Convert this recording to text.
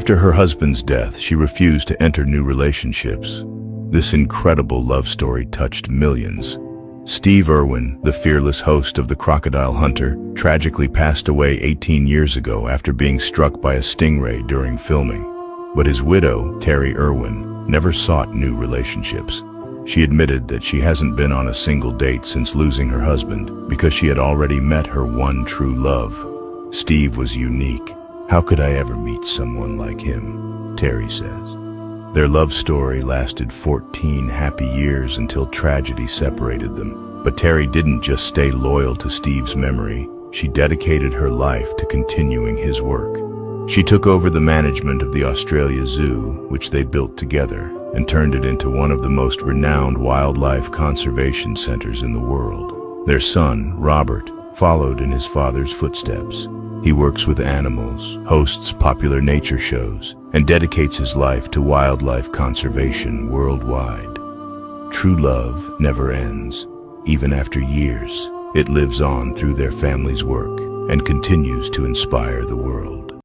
After her husband's death, she refused to enter new relationships. This incredible love story touched millions. Steve Irwin, the fearless host of The Crocodile Hunter, tragically passed away 18 years ago after being struck by a stingray during filming. But his widow, Terry Irwin, never sought new relationships. She admitted that she hasn't been on a single date since losing her husband because she had already met her one true love. Steve was unique. How could I ever meet someone like him? Terry says. Their love story lasted 14 happy years until tragedy separated them. But Terry didn't just stay loyal to Steve's memory. She dedicated her life to continuing his work. She took over the management of the Australia Zoo, which they built together, and turned it into one of the most renowned wildlife conservation centers in the world. Their son, Robert, followed in his father's footsteps. He works with animals, hosts popular nature shows, and dedicates his life to wildlife conservation worldwide. True love never ends. Even after years, it lives on through their family's work and continues to inspire the world.